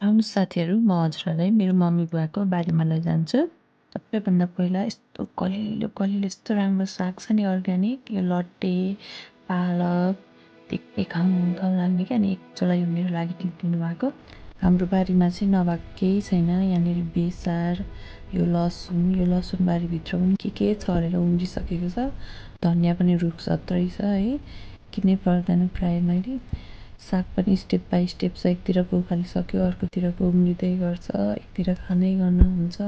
आउनुहोस् साथीहरू, म हजुरहरूलाई मेरो मम्मी बुवाको बारीमा लैजान्छु। सबैभन्दा पहिला यस्तो कलिलो कलिलो यस्तो राम्रो साग छ नि अर्ग्यानिक, यो लट्टे, पालक देख्दै खाउँ लाग्ने क्या। अनि एकचोटि यो मेरो लागि टिपिदिनु भएको। हाम्रो बारीमा चाहिँ नभएको केही छैन। यहाँनिर बेसार, यो लसुन बारीभित्र पनि के छरेर उम्रिसकेको छ। धनियाँ पनि रुख जत्रै छ है, किनै पर्दैन प्रायः मैले। साग पनि स्टेप बाई स्टेप छ, एकतिरको उखालिसक्यो अर्कोतिरको उम्रिँदै गर्छ, एकतिर खाँदै गर्नुहुन्छ।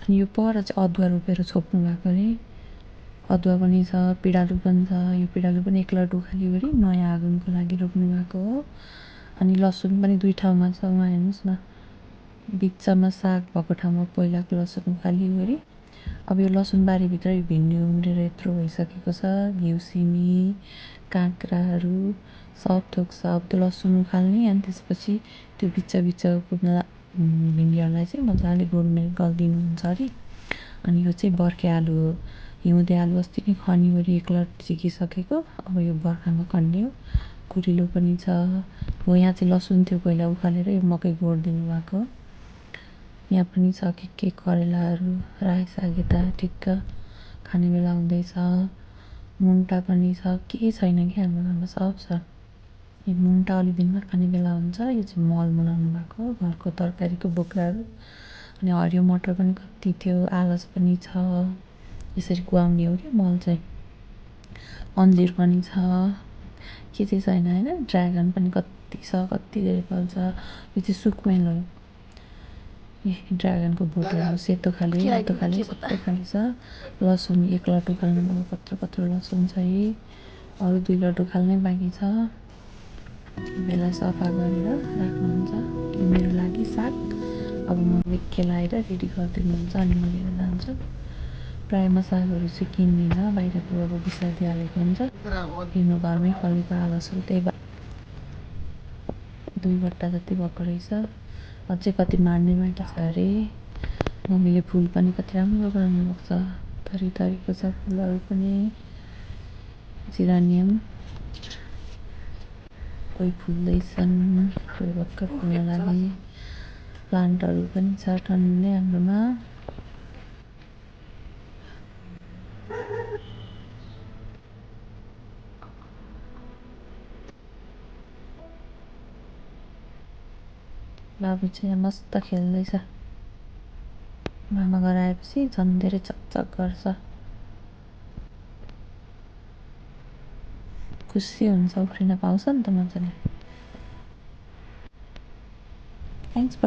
अनि यो पर चाहिँ अदुवा रोपेर छोप्नु भएको अरे, अदुवा पनि छ, पिँडालु पनि छ। यो पिँडालु पनि एकलट उखालिवरी नयाँ आँगनको लागि रोप्नु भएको हो। अनि लसुन पनि 2 ठाउँमा छ, वहाँ हेर्नुहोस् न। बिचमा साग भएको ठाउँमा पहिलाको लसुन उखालिवरी अब यो लसुन बारीभित्र यो भिन्डी उम्रेर यत्रो भइसकेको छ। घिउ सिमी, काँक्राहरू सब थोक छ। अब त्यो लसुन उखाल्ने, अनि त्यसपछि त्यो बिचको भिन्डीहरूलाई चाहिँ मजाले गोडमेल गरिदिनुहुन्छ अरे। अनि यो चाहिँ बर्खे आलु हो, हिउँदे आलु अस्ति नै खनिवरी एकलट झिकिसकेको, अब यो बर्खामा खन्ने हो। कुरिलो पनि छ हो। यहाँ चाहिँ लसुन थियो पहिला उखालेर यो मकै गोडिदिनु भएको हो। यहाँ पनि छ के करेलाहरू, रायो साग यता ठिक्क खाने बेला हुँदैछ। मुन्टा पनि छ, के छैन कि हाम्रो घरमा सब छ। यो मुन्टा अलि दिनमा खाने बेला हुन्छ। यो चाहिँ मल बनाउनु भएको घरको तरकारीको बोक्राहरू। अनि हरियो मटर पनि कति थियो, आलस पनि छ। यसरी कुहाउने हो क्या मल चाहिँ। अन्जिर पनि छ, के चाहिँ छैन होइन। ड्रागन पनि कति छ, कति धेरै फल्छ। यो चाहिँ सुकमेल हो। ड्रागनको बोटहरू सेतो खाले, रातो खाले सबै खाले छ। लसुन एकलट उखाल्नु, कत्रो लसुन छ है। अरू 2 लट उखाल्नै बाँकी छ। बेला सफा गरेर राख्नुहुन्छ। यो मेरो लागि साग। अब म खेलाएर रेडी गरिदिनुहुन्छ, अनि म लिएर जान्छु। प्रायः म सागहरू चाहिँ किन्दिनँ, बाहिरको अब बिसारिदिइहालेको हुन्छ। हिँड्नु घरमै फलेको आलसहरू त्यही 2 बट्टा जति भएको रहेछ। अझै कति मार्ने बाँकी छ अरे। मम्मीले फुल पनि कति राम्रो बनाउनुभएको छ, थरी थरीको छ फुलहरू पनि। जिरानियम कोही फुल्दैछन्, कोही भर्खर फुल्न लागि। प्लान्टहरू पनि छ टन्नै हाम्रोमा। बाबु चाहिँ मस्त खेल्दैछ। मामा घर आएपछि झन् धेरै चकचक गर्छ, खुसी हुन्छ, उफ्रिन पाउँछ नि त मजाले। Thanks for